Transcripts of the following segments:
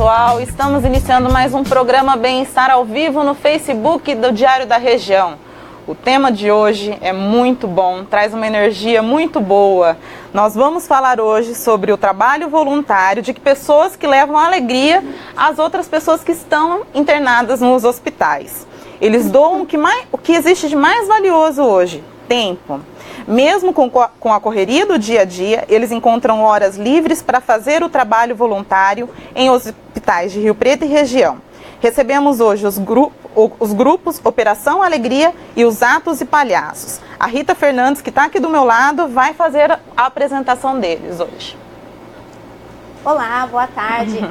pessoal, estamos iniciando mais um programa Bem-Estar ao vivo no Facebook do Diário da Região. O tema de hoje é muito bom, traz uma energia muito boa. Nós vamos falar hoje sobre o trabalho voluntário de pessoas que levam alegria às outras pessoas que estão internadas nos hospitais. Eles doam o que existe de mais valioso hoje, tempo. Mesmo com a correria do dia a dia, eles encontram horas livres para fazer o trabalho voluntário em hospitais de Rio Preto e região. Recebemos hoje os grupos Operação Alegria e os Atos e Palhaços. A Rita Fernandes, que está aqui do meu lado, vai fazer a apresentação deles hoje. Olá, boa tarde.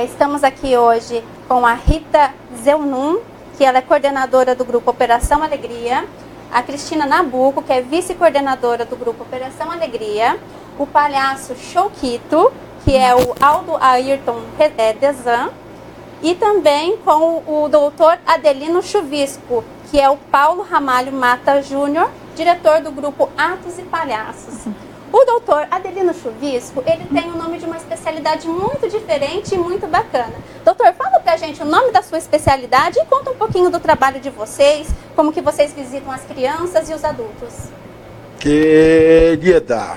Estamos aqui hoje com a Rita Zeunum, que ela é coordenadora do grupo Operação Alegria, a Cristina Nabuco, que é vice-coordenadora do grupo Operação Alegria, o palhaço Choquito, que é o Aldo Ayrton Dezan, e também com o doutor Adelino Chuvisco, que é o Paulo Ramalho Mata Júnior, diretor do grupo Atos e Palhaços. O doutor Adelino Chuvisco, ele tem o nome de uma especialidade muito diferente e muito bacana. Doutor, fala pra gente o nome da sua especialidade e conta um pouquinho do trabalho de vocês, como que vocês visitam as crianças e os adultos. Querida,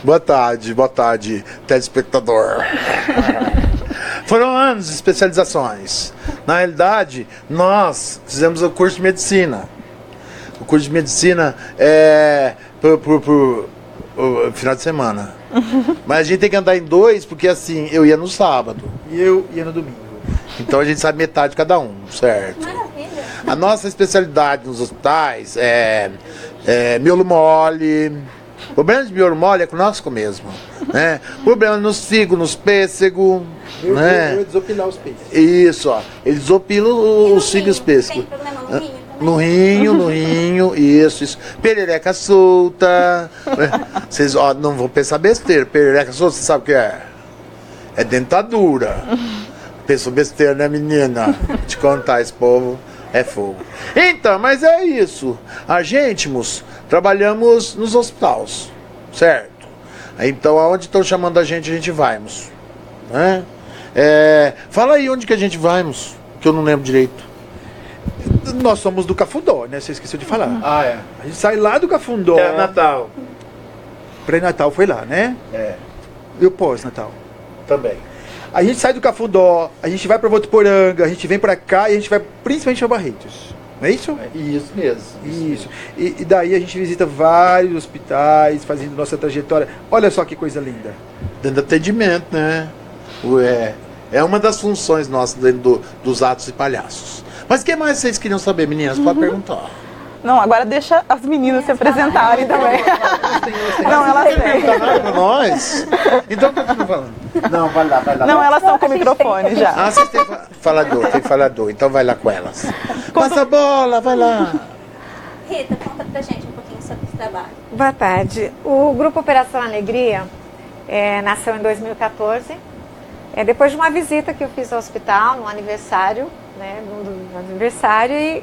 boa tarde, telespectador. Foram anos de especializações. Na realidade, nós fizemos o curso de medicina. O curso de medicina é por final de semana. Mas a gente tem que andar em dois, porque assim, eu ia no sábado e eu ia no domingo. Então a gente sabe metade de cada um, certo? Maravilha! A nossa especialidade nos hospitais é miolo mole. O problema de miolo mole é conosco mesmo, né? Problema nos figos, nos pêssegos, né? Eu desopilar os peixes. Isso, ó. Eles desopilam os figos e os pêssegos. Tem problema no rim também? No rinho, isso. Perereca solta. Vocês não vão pensar besteira. Perereca solta, você sabe o que é? É dentadura. Pensou besteira, né, menina? Te contar, esse povo é fogo. Então, mas é isso. A gente, trabalhamos nos hospitais, certo? Então, aonde estão chamando a gente vamos. Né? Fala aí onde que a gente vamos, que eu não lembro direito. Nós somos do Cafundó, né? Você esqueceu de falar. Ah, é. A gente sai lá do Cafundó. É Natal. Pré-Natal foi lá, né? É. E o pós-Natal. Também. A gente sai do Cafundó, a gente vai pra Votuporanga, a gente vem pra cá e a gente vai principalmente pra Barretos. Não é isso? Isso mesmo. Isso. E daí a gente visita vários hospitais, fazendo nossa trajetória. Olha só que coisa linda. Dentro do atendimento, né? É uma das funções nossas dentro dos Atos e Palhaços. Mas o que mais vocês queriam saber, meninas? Pode perguntar. Não, agora deixa as meninas se apresentarem também. Não, elas Não perguntar nada pra nós? Então continua falando. Não, vai lá. Não, elas estão com o microfone já. Ah, vocês têm falador, então vai lá com elas. Passa a bola, vai lá. Rita, conta pra gente um pouquinho sobre esse trabalho. Boa tarde. O Grupo Operação Alegria nasceu em 2014, depois de uma visita que eu fiz ao hospital, no aniversário,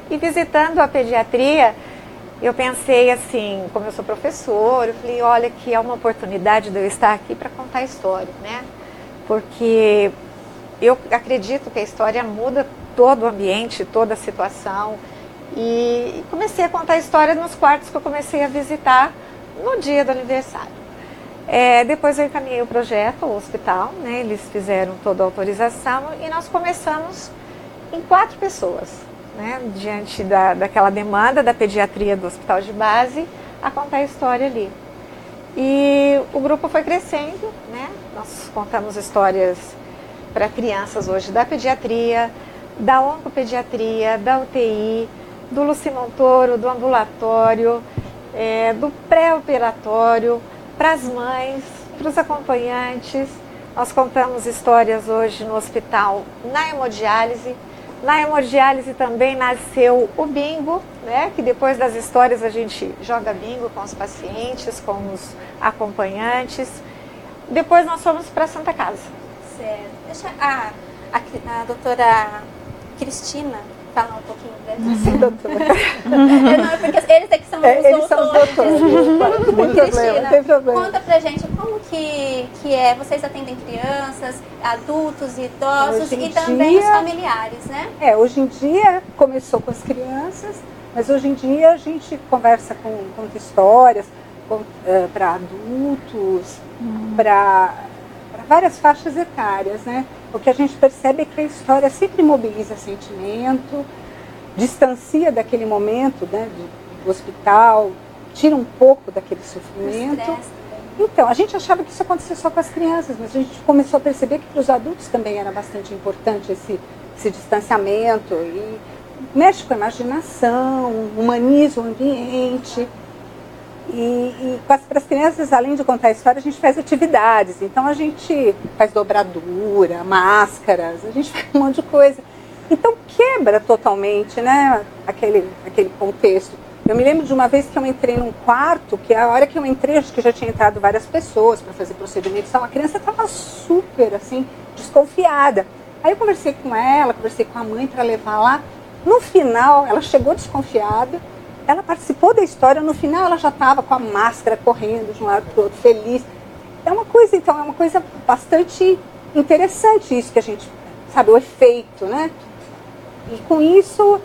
e visitando a pediatria, eu pensei assim, como eu sou professora, eu falei, olha, que é uma oportunidade de eu estar aqui para contar a história, né? Porque eu acredito que a história muda todo o ambiente, toda a situação. E comecei a contar a história nos quartos que eu comecei a visitar no dia do aniversário. Depois eu encaminhei o projeto ao hospital, né? Eles fizeram toda a autorização e nós começamos em 4 pessoas, né? Diante daquela demanda da pediatria do hospital de base, a contar a história ali. E o grupo foi crescendo, né? Nós contamos histórias para crianças hoje da pediatria, da oncopediatria, da UTI, do Luci Montoro, do ambulatório, do pré-operatório, para as mães, para os acompanhantes. Nós contamos histórias hoje no hospital na hemodiálise. Na hemodiálise também nasceu o bingo, né? Que depois das histórias a gente joga bingo com os pacientes, com os acompanhantes. Depois nós fomos para a Santa Casa. Certo. Deixa a doutora Cristina falar um pouquinho dela. Sim, doutora. Não, é porque eles é que são os eles são os doutores. doutores. Não tem Cristina, problema. conta pra gente como que é? Vocês atendem crianças, adultos, idosos Hoje em e também os dia- familiares, né? Hoje em dia começou com as crianças, mas hoje em dia a gente conta histórias para adultos, para várias faixas etárias, né? O que a gente percebe é que a história sempre mobiliza sentimento, distancia daquele momento, né, do hospital, tira um pouco daquele sofrimento. Estresse. Então, a gente achava que isso acontecia só com as crianças, mas a gente começou a perceber que para os adultos também era bastante importante esse distanciamento e mexe com a imaginação, humaniza o ambiente. E para as crianças, além de contar a história, a gente faz atividades. Então a gente faz dobradura, máscaras, a gente faz um monte de coisa. Então quebra totalmente, né, aquele contexto. Eu me lembro de uma vez que eu entrei num quarto, que a hora que eu entrei, acho que já tinha entrado várias pessoas para fazer procedimentos e tal. A criança estava super, assim, desconfiada. Aí eu conversei com ela, conversei com a mãe para levar lá. No final, ela chegou desconfiada. Ela participou da história, no final ela já estava com a máscara correndo de um lado para o outro, feliz. É uma coisa bastante interessante isso que a gente, sabe, o efeito, né? E com isso,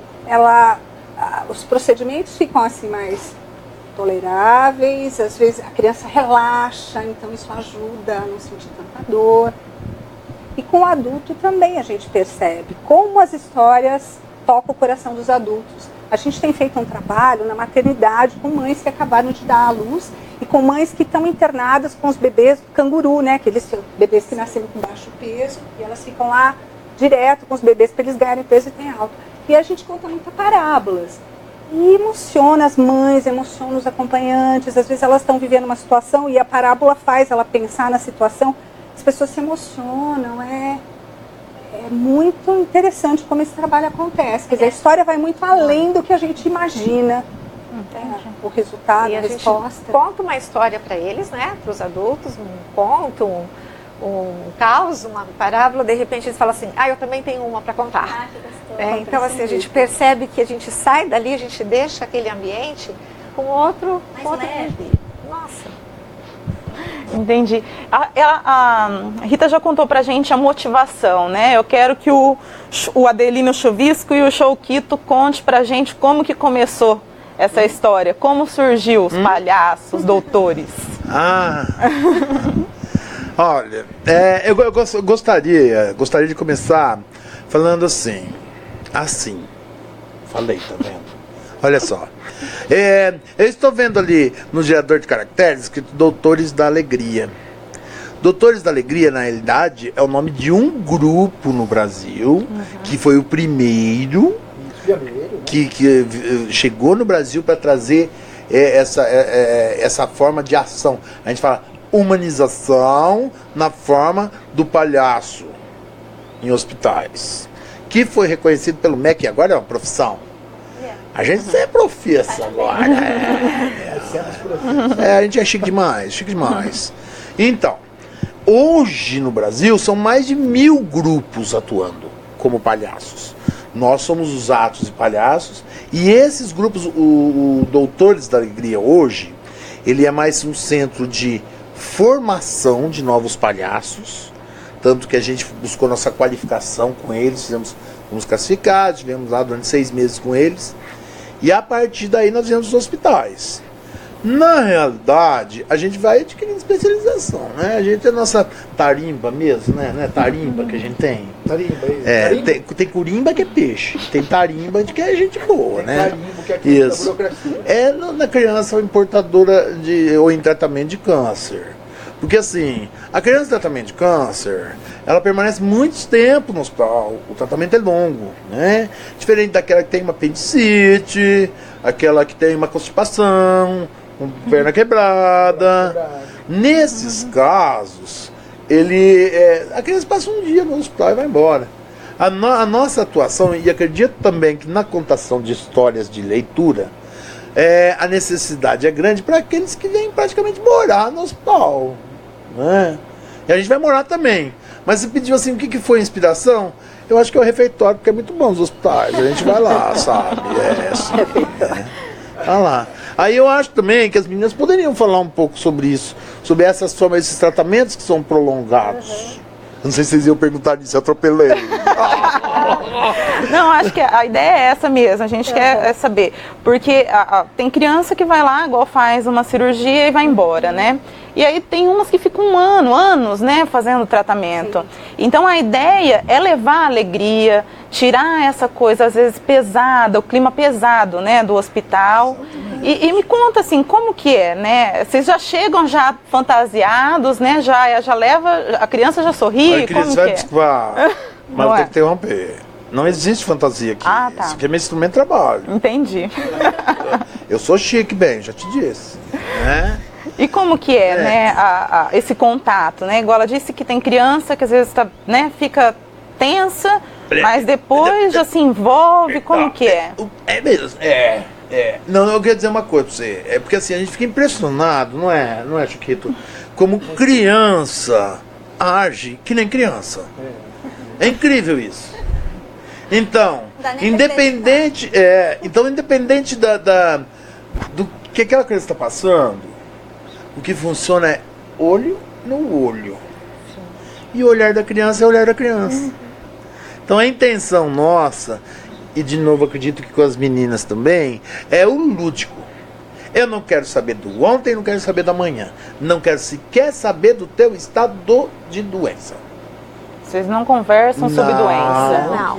os procedimentos ficam assim mais toleráveis, às vezes a criança relaxa, então isso ajuda a não sentir tanta dor. E com o adulto também a gente percebe como as histórias tocam o coração dos adultos. A gente tem feito um trabalho na maternidade com mães que acabaram de dar à luz e com mães que estão internadas com os bebês canguru, né? Aqueles bebês que nasceram com baixo peso e elas ficam lá direto com os bebês para eles ganharem peso e tem alto. E a gente conta muitas parábolas. E emociona as mães, emociona os acompanhantes. Às vezes elas estão vivendo uma situação e a parábola faz ela pensar na situação. As pessoas se emocionam, é muito interessante como esse trabalho acontece. Quer dizer, a história vai muito além do que a gente imagina. O resultado, E a a gente resposta. conta uma história para eles, né? Para os adultos, um conto, um caos, uma parábola. De repente eles falam assim: eu também tenho uma para contar. Ah, que gostoso. Então assim, a gente percebe que a gente sai dali, a gente deixa aquele ambiente com outro Mais leve. Nossa. Entendi. A Rita já contou pra gente a motivação, né? Eu quero que o Adelino Chuvisco e o Choukito conte pra gente como que começou essa história, como surgiu os palhaços, os doutores. Olha, eu gostaria de começar falando assim. Falei, tá vendo? Olha só. Eu estou vendo ali no gerador de caracteres escrito Doutores da Alegria. Doutores da Alegria, na realidade, é o nome de um grupo no Brasil, que foi o primeiro que chegou no Brasil para trazer essa forma de ação. A gente fala humanização na forma do palhaço em hospitais, que foi reconhecido pelo MEC, agora é uma profissão. A gente é profissa agora. A gente é chique demais. Então, hoje no Brasil são mais de 1000 grupos atuando como palhaços. Nós somos os Atos e Palhaços. E esses grupos, o Doutores da Alegria hoje, ele é mais um centro de formação de novos palhaços. Tanto que a gente buscou nossa qualificação com eles, fomos classificados, tivemos lá durante 6 meses com eles. E a partir daí nós viemos dos hospitais. Na realidade, a gente vai adquirindo especialização, né? A gente é nossa tarimba mesmo, né? Não é tarimba que a gente tem? Tarimba, isso. Tem curimba que é peixe, tem tarimba de que é gente boa, né? Tarimbo, que é aqui da burocracia. Na criança portadora ou em tratamento de câncer. Porque assim, a criança em tratamento de câncer, ela permanece muito tempo no hospital, o tratamento é longo, né? Diferente daquela que tem uma apendicite, aquela que tem uma constipação, uma perna quebrada. Nesses casos, a criança passa um dia no hospital e vai embora. A nossa atuação, e acredito também que na contação de histórias de leitura, a necessidade é grande para aqueles que vêm praticamente morar no hospital, né? E a gente vai morar também. Mas você pediu assim, o que foi a inspiração? Eu acho que é o refeitório, porque é muito bom os hospitais. A gente vai lá, sabe? Vai lá. Aí eu acho também que as meninas poderiam falar um pouco sobre isso, sobre essas formas, esses tratamentos que são prolongados. Não sei se vocês iam perguntar disso, eu atropelei. Não, acho que a ideia é essa mesmo, a gente quer saber. Porque tem criança que vai lá, igual faz uma cirurgia e vai embora, né? E aí tem umas que ficam anos, né, fazendo tratamento. Sim. Então a ideia é levar alegria, tirar essa coisa às vezes pesada, o clima pesado, né, do hospital. E me conta assim, como que é, né? Vocês já chegam já fantasiados, né? Já leva, a criança já sorri, a criança como vai que desculpar, mas tem que interromper. Não existe fantasia aqui. Ah, tá. Isso aqui é meu instrumento de trabalho. Entendi. Eu sou chique, bem, já te disse, né? E como que é, né, esse contato, né? Igual ela disse que tem criança que às vezes né, fica tensa, mas depois já se envolve, como que é? É mesmo, Não, eu quero dizer uma coisa pra você. É porque assim, a gente fica impressionado, não é, Chiquito? Como criança age que nem criança. É incrível isso. Então, independente do que aquela criança está passando, o que funciona é olho no olho. E o olhar da criança é o olhar da criança. Então a intenção nossa, e de novo acredito que com as meninas também, é o lúdico. Eu não quero saber do ontem, não quero saber da manhã. Não quero sequer saber do teu estado de doença. Vocês não conversam sobre doença?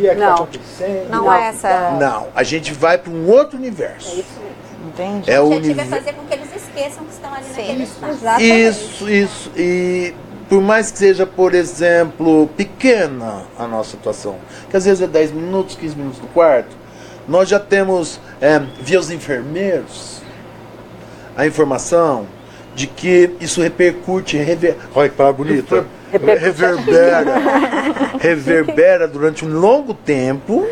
Não é essa. Não, a gente vai para um outro universo. É isso mesmo. Entendi. É o objetivo vai fazer com que eles esqueçam que estão ali naquele espaço. Isso. E por mais que seja, por exemplo, pequena a nossa atuação, que às vezes é 10 minutos, 15 minutos no quarto, nós já temos, via os enfermeiros, a informação de que isso repercute, olha que palavra bonita, reverbera durante um longo tempo.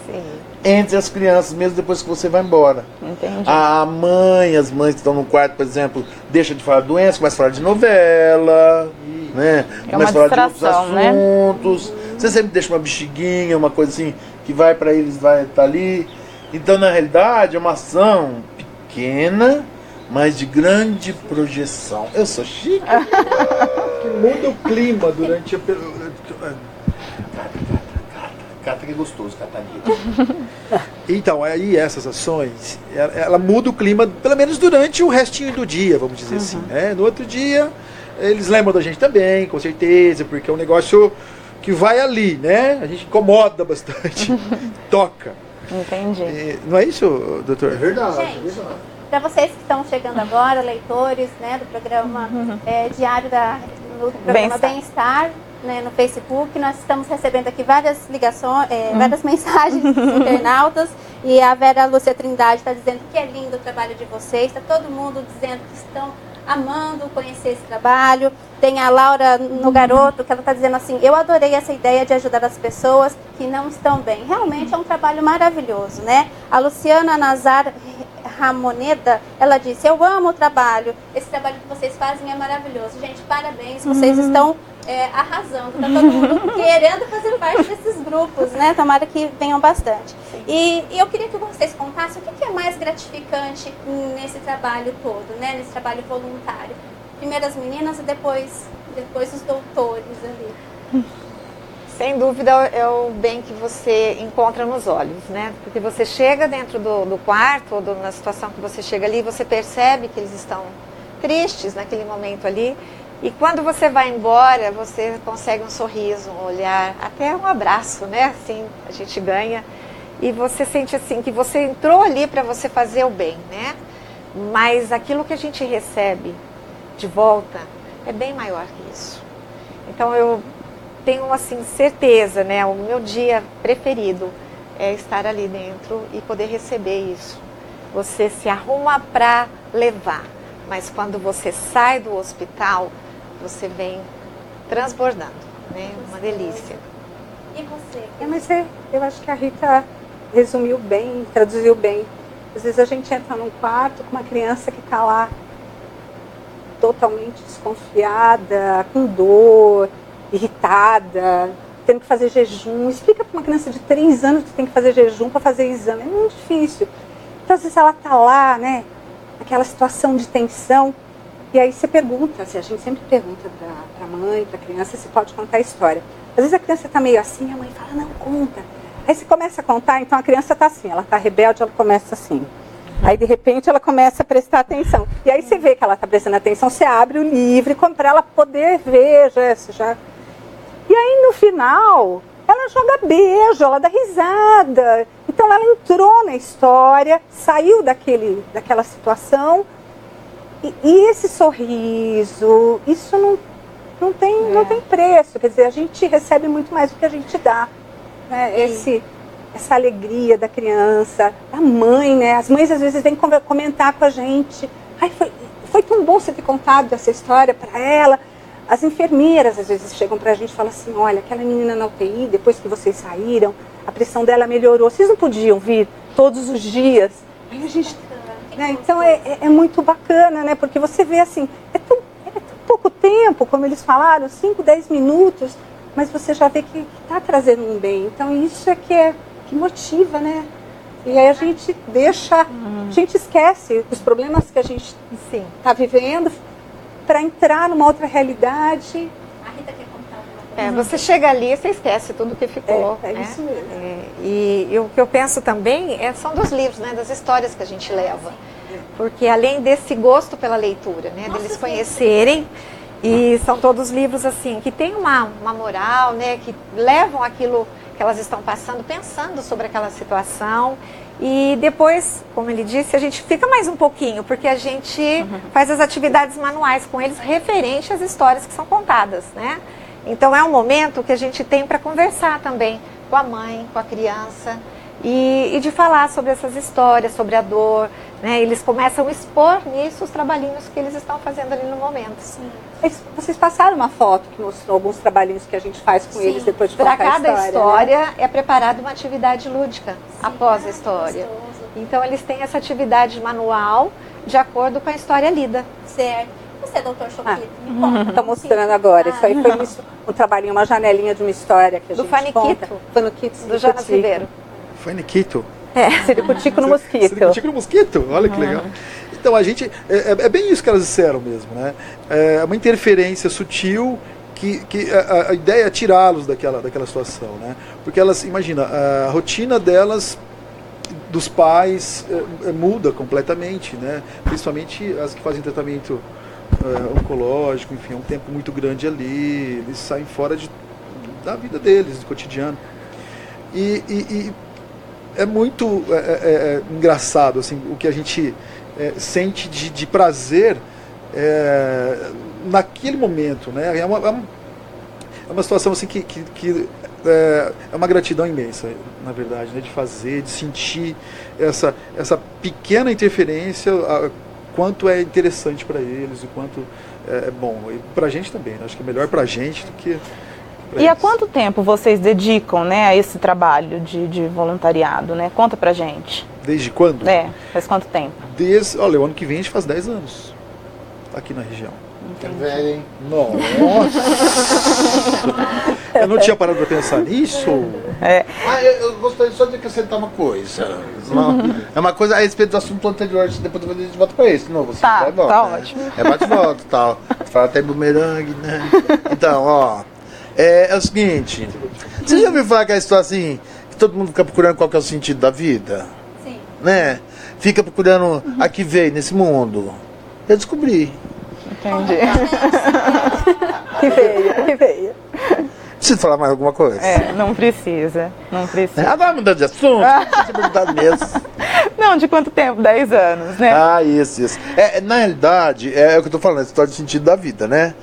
Sim. Entre as crianças, mesmo depois que você vai embora. Entendi. As mães que estão no quarto, por exemplo, deixam de falar de doença, começam a falar de novela, né? Começam a falar de outros assuntos. Né? Você sempre deixa uma bexiguinha, uma coisa assim, que vai para eles, vai estar ali. Então, na realidade, é uma ação pequena, mas de grande projeção. Eu sou chique. Que muda o clima durante a... Cata que é gostoso, Catarina. Então, aí essas ações, ela muda o clima, pelo menos durante o restinho do dia, vamos dizer assim, né? No outro dia, eles lembram da gente também, com certeza, porque é um negócio que vai ali, né? A gente incomoda bastante, toca. Entendi. Não é isso, doutor? É verdade. Gente, para vocês que estão chegando agora, leitores, né, do programa diário do programa Bem-Estar, né, no Facebook, nós estamos recebendo aqui várias ligações, várias mensagens dos internautas, e a Vera Lúcia Trindade está dizendo que é lindo o trabalho de vocês, está todo mundo dizendo que estão amando conhecer esse trabalho. Tem a Laura no Garoto, que ela está dizendo assim, eu adorei essa ideia de ajudar as pessoas que não estão bem. Realmente é um trabalho maravilhoso, né? A Luciana Nazar Ramoneda, ela disse, eu amo o trabalho, esse trabalho que vocês fazem é maravilhoso. Gente, parabéns, vocês estão arrasando, tá todo mundo querendo fazer parte desses grupos, né? Tomara que venham bastante. E eu queria que vocês contassem o que é mais gratificante nesse trabalho todo, né? Nesse trabalho voluntário. Primeiro as meninas e depois os doutores ali. Sem dúvida é o bem que você encontra nos olhos, né? Porque você chega dentro do quarto, ou na situação que você chega ali, você percebe que eles estão tristes naquele momento ali. E quando você vai embora, você consegue um sorriso, um olhar, até um abraço, né? Assim, a gente ganha. E você sente assim, que você entrou ali para você fazer o bem, né? Mas aquilo que a gente recebe de volta é bem maior que isso. Então eu tenho assim certeza, né? O meu dia preferido é estar ali dentro e poder receber isso. Você se arruma para levar, mas quando você sai do hospital, você vem transbordando, né? Uma delícia. E você? Mas eu acho que a Rita resumiu bem, traduziu bem. Às vezes a gente entra num quarto com uma criança que está lá totalmente desconfiada, com dor, irritada, tendo que fazer jejum. Explica para uma criança de 3 anos que tem que fazer jejum para fazer exame. É muito difícil. Então, às vezes ela está lá, né, aquela situação de tensão. E aí você pergunta, assim, a gente sempre pergunta para a mãe, para a criança, se pode contar a história. Às vezes a criança está meio assim, a mãe fala, não, conta. Aí você começa a contar, então a criança está assim, ela está rebelde, ela começa assim. Aí de repente ela começa a prestar atenção. E aí você vê que ela está prestando atenção, você abre o livro para ela poder ver, já. E aí no final, ela joga beijo, ela dá risada. Então ela entrou na história, saiu daquela situação. E esse sorriso, isso não tem preço. Quer dizer, a gente recebe muito mais do que a gente dá. Né? Essa alegria da criança, da mãe, né? As mães às vezes vêm comentar com a gente. Ai, foi tão bom você ter contado essa história para ela. As enfermeiras às vezes chegam para a gente e falam assim, olha, aquela menina na UTI, depois que vocês saíram, a pressão dela melhorou. Vocês não podiam vir todos os dias? Aí a gente... Né? Então é muito bacana, né? Porque você vê assim, é tão pouco tempo, como eles falaram, 5, 10 minutos, mas você já vê que está trazendo um bem. Então isso é que motiva, né? E aí a gente deixa, a gente esquece os problemas que a gente está vivendo para entrar numa outra realidade. A Rita quer contar alguma coisa? Você chega ali e você esquece tudo que ficou. É né? isso mesmo. E o que eu penso também são dos livros, né, das histórias que a gente leva. Porque além desse gosto pela leitura, né, deles conhecerem, e são todos livros assim, que tem uma moral, né, que levam aquilo que elas estão passando, pensando sobre aquela situação. E depois, como ele disse, a gente fica mais um pouquinho, porque a gente faz as atividades manuais com eles referente às histórias que são contadas, né? Então é um momento que a gente tem para conversar também com a mãe, com a criança, e de falar sobre essas histórias, sobre a dor, né? Eles começam a expor nisso os trabalhinhos que eles estão fazendo ali no momento. Sim. Vocês passaram uma foto que mostrou alguns trabalhinhos que a gente faz com eles depois de contar a história. Para cada história, né? é preparada uma atividade lúdica após a história. Então eles têm essa atividade manual de acordo com a história lida. Certo. Você, doutor Choquito, me conta. Estou mostrando agora. Isso aí foi um trabalhinho, uma janelinha de uma história que a Do gente Faniquito. conta. Faniquito, Do Jonas Ribeiro. Faniquito. Ciricutico no mosquito. Ciricutico no mosquito, olha que legal. Então a gente, é bem isso que elas disseram mesmo, né? É uma interferência sutil que a ideia é tirá-los daquela situação, né? Porque elas, imagina, a rotina delas, dos pais, muda completamente, né? Principalmente as que fazem tratamento oncológico, enfim, é um tempo muito grande ali, eles saem fora da vida deles, do cotidiano. E é muito engraçado assim, o que a gente sente de prazer naquele momento, né? É uma situação assim que é uma gratidão imensa, na verdade, né? De fazer, de sentir essa pequena interferência, quanto é interessante para eles, o quanto é bom. E para a gente também, né? Acho que é melhor para a gente do que... E há quanto tempo vocês dedicam, né, a esse trabalho de voluntariado, né? Conta pra gente. Desde quando? Faz quanto tempo? Olha, o ano que vem a gente faz 10 anos aqui na região. É velho, hein? Nossa! Eu não tinha parado para pensar nisso. Eu gostaria só de acrescentar uma coisa. É uma coisa a respeito do assunto anterior, depois a gente volta para esse. Não, você tá, vai volta, tá né? ótimo. É bate-volta e tal. Fala até bumerangue, né? Então, ó. É o seguinte. Você já ouviu falar aquela história assim, que todo mundo fica procurando qual que é o sentido da vida? Sim. Né? Fica procurando a que veio nesse mundo. Eu descobri. Entendi. Que veio. Preciso falar mais alguma coisa? Não precisa. Não precisa. Agora mudando de assunto, não tinha perguntado mesmo. Não, de quanto tempo? 10 anos, né? Ah, isso. Na realidade, é o que eu tô falando, a história do sentido da vida, né?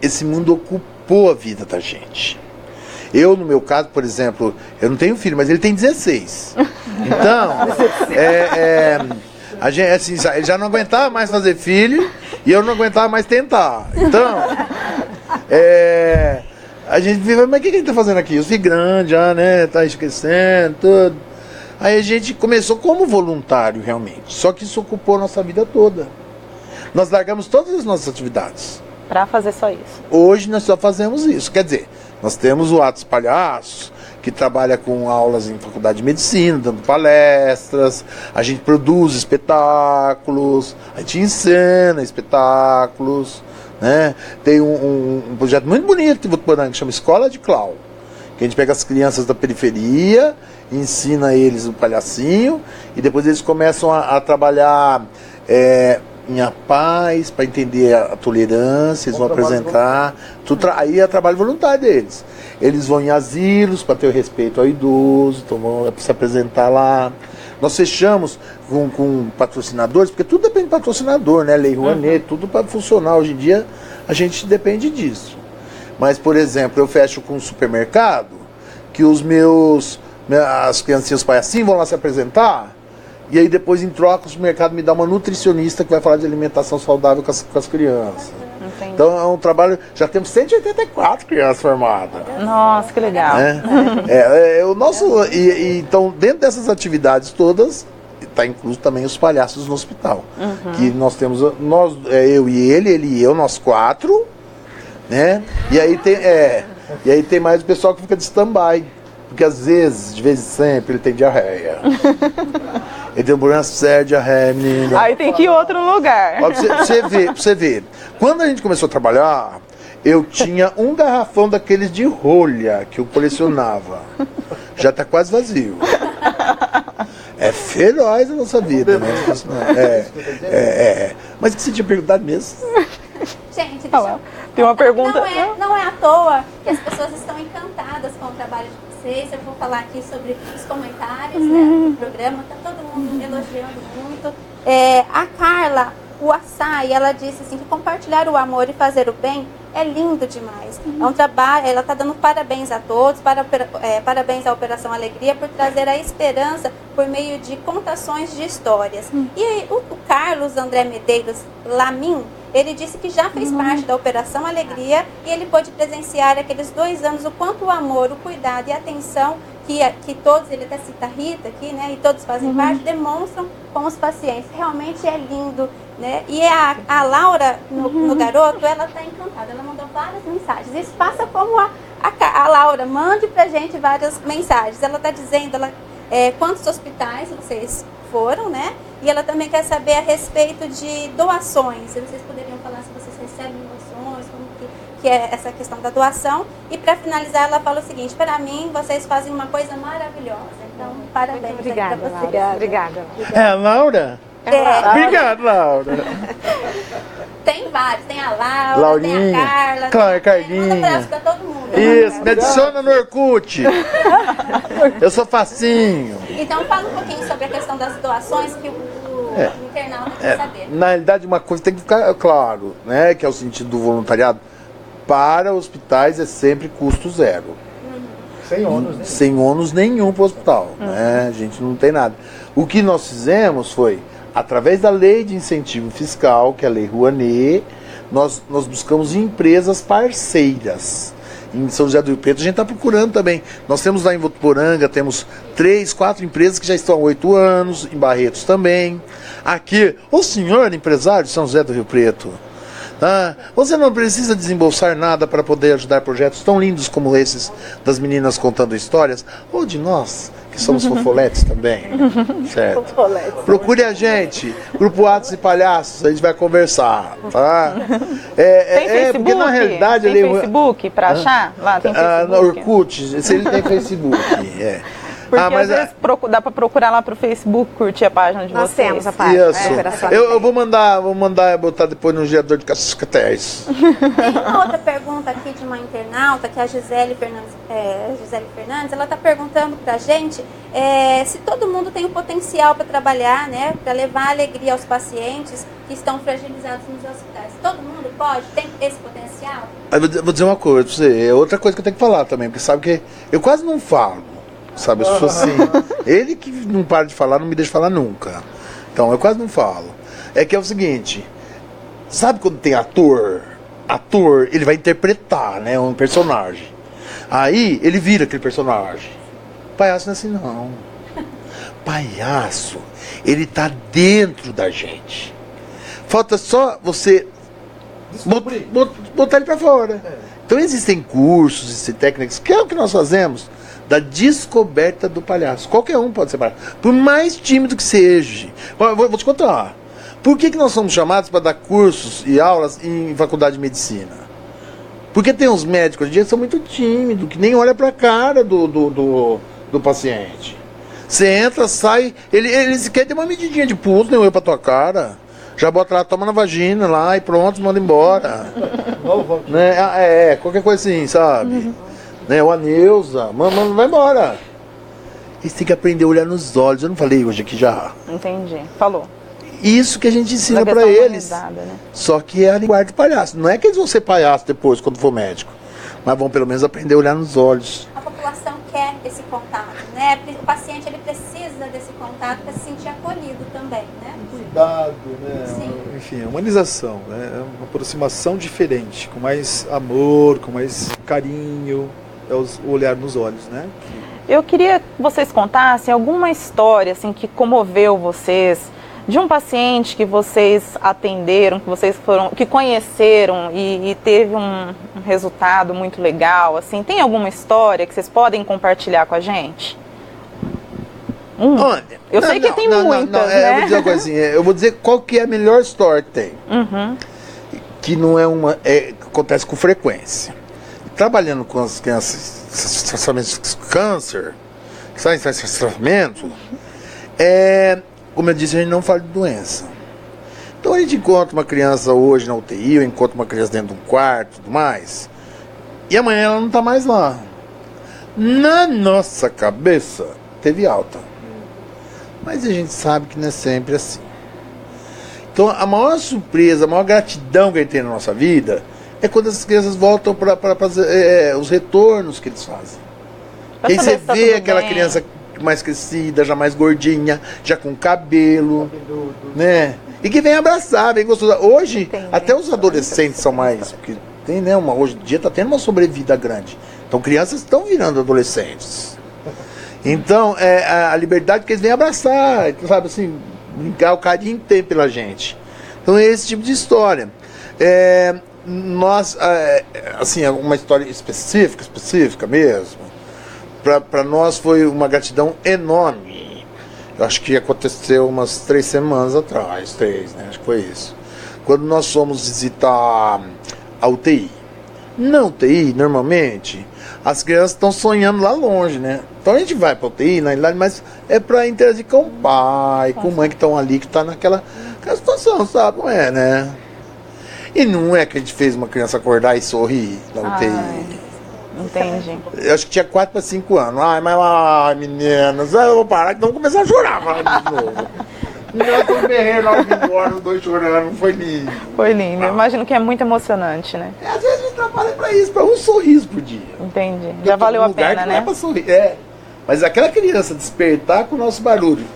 Esse mundo ocupou a vida da gente. Eu, no meu caso, por exemplo, eu não tenho filho, mas ele tem 16. Então, a gente, assim, ele já não aguentava mais fazer filho e eu não aguentava mais tentar. Então, a gente vive, mas o que a gente tá fazendo aqui? Eu fui grande já, né? Tá esquecendo, tudo. Aí a gente começou como voluntário, realmente. Só que isso ocupou a nossa vida toda. Nós largamos todas as nossas atividades. Pra fazer só isso. Hoje nós só fazemos isso. Quer dizer, nós temos o Atos Palhaços, que trabalha com aulas em faculdade de medicina, dando palestras, a gente produz espetáculos, a gente encena espetáculos, né? Tem um projeto muito bonito em Votuporanga que chama Escola de Clown, que a gente pega as crianças da periferia, ensina eles o palhacinho e depois eles começam a trabalhar em a paz, para entender a tolerância, eles vão apresentar, aí é trabalho voluntário deles. Eles vão em asilos para ter o respeito ao idoso, então vão se apresentar lá. Nós fechamos com patrocinadores, porque tudo depende de patrocinador, né? Lei Rouanet, tudo para funcionar. Hoje em dia a gente depende disso. Mas, por exemplo, eu fecho com um supermercado, que as criancinhas palhacinhos vão lá se apresentar, e aí depois em troca o supermercado me dá uma nutricionista que vai falar de alimentação saudável com as crianças. Entendi. Então é um trabalho, já temos 184 crianças formadas. Nossa, que legal. Então dentro dessas atividades todas, está incluso também os palhaços no hospital. Que nós temos, eu e ele e eu, nós 4, né? E aí tem mais o pessoal que fica de stand-by. Porque às vezes, de vez em sempre, ele tem diarreia. Ele tem um problema sério de diarreia, menina. Aí tem que ir em outro lugar. Ó, pra você ver. Quando a gente começou a trabalhar, eu tinha um garrafão daqueles de rolha que eu colecionava. Já está quase vazio. É feroz a nossa vida, né? Mas o que você tinha perguntado mesmo? Gente, tem uma pergunta. Não é à toa que as pessoas estão encantadas com o trabalho de vocês. Eu vou falar aqui sobre os comentários, né, do programa. Está todo mundo elogiando muito. A Carla, o Açaí, ela disse assim, que compartilhar o amor e fazer o bem é lindo demais. É um trabalho, ela está dando parabéns a todos, parabéns à Operação Alegria por trazer a esperança por meio de contações de histórias. E aí, o Carlos André Medeiros Lamin, ele disse que já fez parte da Operação Alegria e ele pôde presenciar aqueles 2 anos o quanto o amor, o cuidado e a atenção que todos, ele até cita a Rita aqui, né, e todos fazem parte, demonstram com os pacientes. Realmente é lindo, né? E a Laura, no Garoto, ela está encantada, ela mandou várias mensagens. Isso passa como a Laura, mande pra gente várias mensagens. Ela está dizendo quantos hospitais vocês foram, né? E ela também quer saber a respeito de doações. Se vocês poderiam falar se vocês recebem doações, como que é essa questão da doação. E para finalizar, ela fala o seguinte: para mim, vocês fazem uma coisa maravilhosa. Então, parabéns. Obrigada, para vocês. Laura. Obrigada. É a Laura? Obrigado, Laura. Tem vários, tem a Laura, Laurinha, tem a Carla, Carlinha. Manda um abraço pra todo mundo. Isso, me adiciona no Orkut. Eu sou facinho. Então fala um pouquinho sobre a questão das doações que o internauta quer saber. Na realidade, uma coisa tem que ficar claro, né? Que é o sentido do voluntariado. Para hospitais é sempre custo zero. Sem ônus, né? Sem ônus nenhum para o hospital. Né? A gente não tem nada. O que nós fizemos foi, através da lei de incentivo fiscal, que é a Lei Rouanet, nós buscamos empresas parceiras. Em São José do Rio Preto a gente está procurando também. Nós temos lá em Votuporanga, temos 3, 4 empresas que já estão há 8 anos, em Barretos também. Aqui, o senhor empresário de São José do Rio Preto, você não precisa desembolsar nada para poder ajudar projetos tão lindos como esses das meninas contando histórias, ou de nós, que somos fofoletes também. Certo? Procure a gente, Grupo Atos e Palhaços, a gente vai conversar. Tá? Tem Facebook? Porque na realidade tem Facebook para achar? Lá tem Facebook. No Orkut, se ele tem Facebook. Porque às vezes dá para procurar lá pro Facebook, curtir a página de Nós vocês. temos a página. Isso. Eu vou mandar botar depois no gerador de cascatéis. Tem uma outra pergunta aqui de uma internauta, que é a Gisele Fernandes, ela está perguntando pra gente se todo mundo tem o potencial para trabalhar, né, para levar alegria aos pacientes que estão fragilizados nos hospitais. Todo mundo pode? Tem esse potencial? Eu vou dizer uma coisa pra você, é outra coisa que eu tenho que falar também, porque sabe que eu quase não falo. Sabe, eu sou assim. Ele que não para de falar, não me deixa falar nunca. Então, eu quase não falo. É que é o seguinte, sabe quando tem ator, ele vai interpretar, né, um personagem. Aí, ele vira aquele personagem. Palhaço não é assim, não. Palhaço, ele tá dentro da gente. Falta só você botar ele pra fora. Então, existem cursos, existem técnicas, que é o que nós fazemos. da descoberta do palhaço. Qualquer um pode ser palhaço. Por mais tímido que seja. Vou te contar. Por que nós somos chamados para dar cursos e aulas em faculdade de medicina? Porque tem uns médicos hoje em dia que são muito tímidos, que nem olha para a cara do paciente. Você entra, sai, eles querem ter uma medidinha de pulso, nem olha para tua cara. Já bota lá, toma na vagina lá e pronto, manda embora. Né? Qualquer coisa assim, sabe? Né? O Aneusa, mano, vai embora. Eles têm que aprender a olhar nos olhos. Eu não falei hoje aqui já. Entendi. Falou. Isso que a gente ensina Da pra questão eles. humanizada, né? Só que é a linguagem de palhaço. Não é que eles vão ser palhaço depois, quando for médico. Mas vão pelo menos aprender a olhar nos olhos. A população quer esse contato, né? O paciente ele precisa desse contato para se sentir acolhido também, né? Cuidado, né? Sim. Enfim, humanização, né? É uma aproximação diferente, com mais amor, com mais carinho, é o olhar nos olhos, né? Eu queria que vocês contassem alguma história assim, que comoveu vocês, de um paciente que vocês atenderam, que conheceram e teve um resultado muito legal, assim. Tem alguma história que vocês podem compartilhar com a gente? Olha, Eu sei que tem muitas, né? Eu vou dizer uma coisa assim, eu vou dizer qual que é a melhor história que tem. Que não é uma... acontece com frequência. Trabalhando com as crianças com câncer, que saem em tratamento, como eu disse, a gente não fala de doença. Então a gente encontra uma criança hoje na UTI, ou encontra uma criança dentro de um quarto e tudo mais, e amanhã ela não está mais lá. Na nossa cabeça, teve alta. Mas a gente sabe que não é sempre assim. Então a maior surpresa, a maior gratidão que a gente tem na nossa vida é quando as crianças voltam para os retornos que eles fazem. Pra Aí você saber se tá vê tudo aquela bem. criança mais crescida, já mais gordinha, já com cabelo, né? E que vem abraçar, vem gostosa. Hoje, Entendi. até os adolescentes são mais, porque tem, né, hoje em dia está tendo uma sobrevida grande. Então crianças estão virando adolescentes. Então, a liberdade que eles vêm abraçar, sabe assim, brincar, o carinho que tem pela gente. Então é esse tipo de história. Nós, assim, uma história específica mesmo, para nós foi uma gratidão enorme. Eu acho que aconteceu umas 3 semanas atrás, 3, né? Acho que foi isso. Quando nós fomos visitar a UTI. Na UTI, normalmente, as crianças estão sonhando lá longe, né? Então a gente vai para a UTI, na realidade, mas é para interagir com o pai, com a mãe que estão ali, que está naquela situação, sabe? Não é, né? E não é que a gente fez uma criança acordar e sorrir na UTI. Entendi. Eu acho que tinha 4 para 5 anos. Meninas, eu vou parar que vão começar a chorar de novo. E eu tô berrando lá embora, os 2 chorando, foi lindo. Foi lindo. Eu imagino que é muito emocionante, né? Às vezes a gente trabalha para isso, para um sorriso por dia. Entendi. Eu Já tô valeu num a lugar pena, que não é né? pra sorrir. Mas aquela criança despertar com o nosso barulho.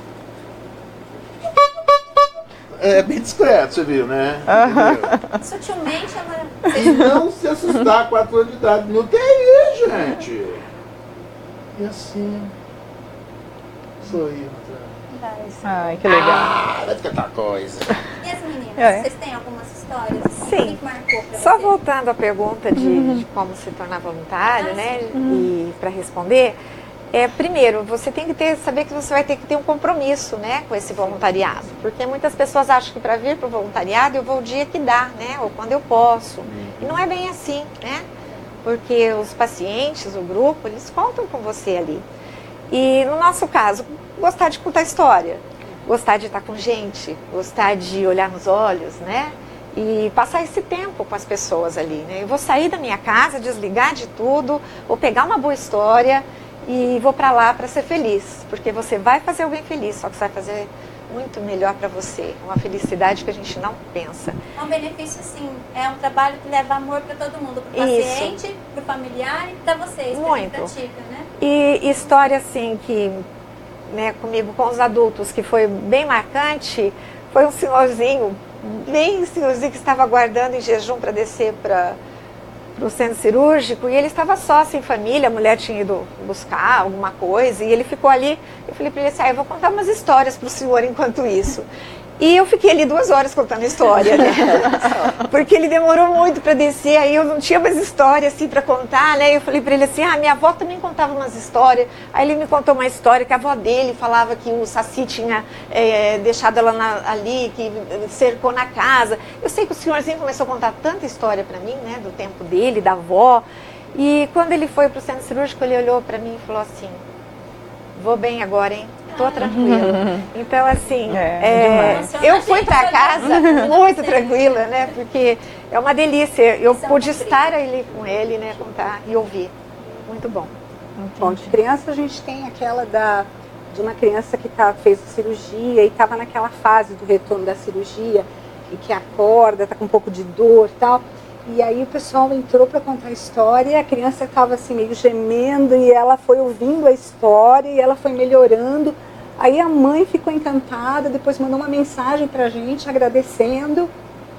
É bem discreto, você viu, né? Entendeu? Sutilmente ela. E não se assustar com a anos de idade. Não tem isso, gente. E assim. Sorrindo. Ai, que legal. Vai ficar coisa. E as meninas, É. vocês têm algumas histórias? Assim, Sim. que marcou pra Só você? voltando à pergunta de como se tornar voluntário, né? E para responder, primeiro, você tem que saber que você vai ter que ter um compromisso, né, com esse voluntariado. Porque muitas pessoas acham que para vir para o voluntariado eu vou o dia que dá, né? Ou quando eu posso. E não é bem assim, né? Porque os pacientes, o grupo, eles contam com você ali. E no nosso caso, gostar de contar história, gostar de estar com gente, gostar de olhar nos olhos, né? E passar esse tempo com as pessoas ali, né? Eu vou sair da minha casa, desligar de tudo, vou pegar uma boa história e vou para lá para ser feliz, porque você vai fazer alguém feliz, só que você vai fazer muito melhor para você, uma felicidade que a gente não pensa. É um benefício, sim. É um trabalho que leva amor para todo mundo, para o Isso. paciente, para o familiar e para vocês, para quem Muito. pratica, né? E história assim que, né, comigo com os adultos, que foi bem marcante, foi um senhorzinho, bem senhorzinho que estava aguardando em jejum para descer para o centro cirúrgico, e ele estava só, sem família, a mulher tinha ido buscar alguma coisa, e ele ficou ali. Eu falei para ele assim, eu vou contar umas histórias para o senhor enquanto isso. E eu fiquei ali 2 horas contando a história, né? Porque ele demorou muito para descer, aí eu não tinha mais história assim para contar, né? Eu falei para ele assim, minha avó também contava umas histórias. Aí ele me contou uma história que a avó dele falava que o Saci tinha deixado ela ali, que cercou na casa. Eu sei que o senhorzinho começou a contar tanta história para mim, né? Do tempo dele, da avó. E quando ele foi pro centro cirúrgico, ele olhou para mim e falou assim, vou bem agora, hein? Tô tranquila. Então, assim, eu fui para casa muito tranquila, né? Porque é uma delícia. Eu pude estar ali com ele, né? Contar e ouvir. Muito bom. Bom, de criança a gente tem aquela de uma criança que fez a cirurgia e estava naquela fase do retorno da cirurgia, em que acorda, está com um pouco de dor e tal. E aí o pessoal entrou para contar a história e a criança estava assim meio gemendo e ela foi ouvindo a história e ela foi melhorando. Aí a mãe ficou encantada, depois mandou uma mensagem para a gente agradecendo,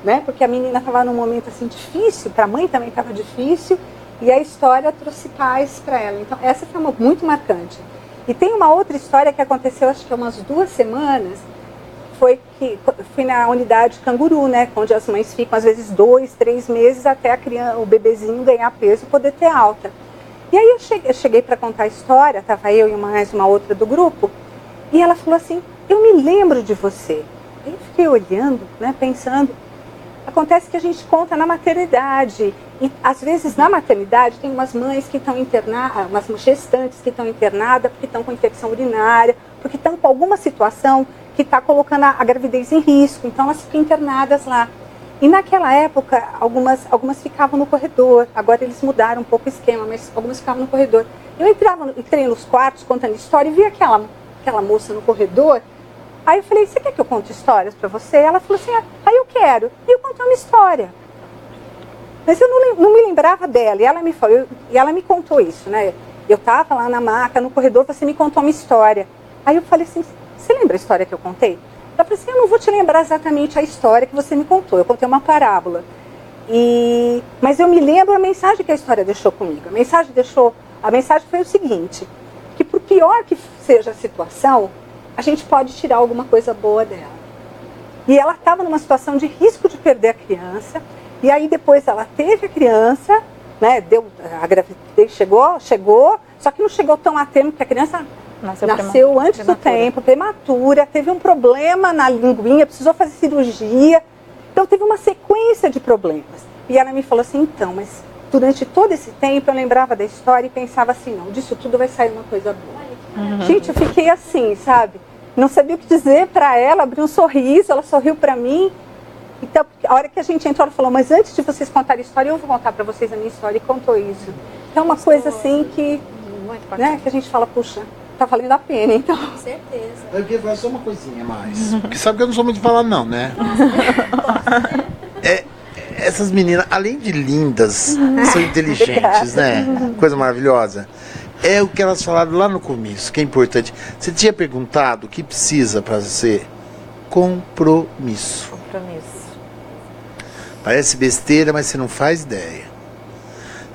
né? Porque a menina estava num momento assim difícil, para a mãe também estava difícil e a história trouxe paz para ela. Então essa foi muito marcante. E tem uma outra história que aconteceu acho que há umas 2 semanas, foi que fui na unidade canguru, né, onde as mães ficam às vezes 2, 3 meses até o bebezinho ganhar peso e poder ter alta. E aí eu cheguei para contar a história, estava eu e mais uma outra do grupo, e ela falou assim, eu me lembro de você. Aí eu fiquei olhando, né, pensando, acontece que a gente conta na maternidade, e às vezes na maternidade tem umas mães que estão internadas, umas gestantes que estão internadas porque estão com infecção urinária, porque estão com alguma situação que está colocando a gravidez em risco, então elas ficam internadas lá. E naquela época, algumas ficavam no corredor, agora eles mudaram um pouco o esquema, mas algumas ficavam no corredor. Eu entrei nos quartos contando história e vi aquela moça no corredor, aí eu falei, você quer que eu conte histórias para você? Ela falou assim, aí eu quero. E eu contei uma história. Mas eu não me lembrava dela, e ela me falou, e ela me contou isso, né? Eu estava lá na maca, no corredor, você me contou uma história. Aí eu falei assim, você lembra a história que eu contei? Ela falou assim, eu não vou te lembrar exatamente a história que você me contou, eu contei uma parábola. Mas eu me lembro a mensagem que a história deixou comigo. A mensagem foi o seguinte, que por pior que seja a situação, a gente pode tirar alguma coisa boa dela. E ela estava numa situação de risco de perder a criança, e aí depois ela teve a criança, né, a gravidez chegou, só que não chegou tão a tempo, porque a criança nasceu antes do tempo, prematura, teve um problema na linguinha, precisou fazer cirurgia, então teve uma sequência de problemas. E ela me falou assim, então, mas durante todo esse tempo eu lembrava da história e pensava assim, não, disso tudo vai sair uma coisa boa. Gente, eu fiquei assim, sabe? Não sabia o que dizer para ela, abri um sorriso, ela sorriu para mim. Então, a hora que a gente entrou, ela falou, mas antes de vocês contarem a história, eu vou contar para vocês a minha história, e contou isso. Então, uma coisa assim que, né, que a gente fala, puxa, tá valendo a pena, então. Com certeza. Eu queria falar só uma coisinha a mais. Porque sabe que eu não sou muito de falar não, né? Essas meninas, além de lindas, são inteligentes, né? Coisa maravilhosa. É o que elas falaram lá no começo, que é importante. Você tinha perguntado o que precisa para ser compromisso. Parece besteira, mas você não faz ideia.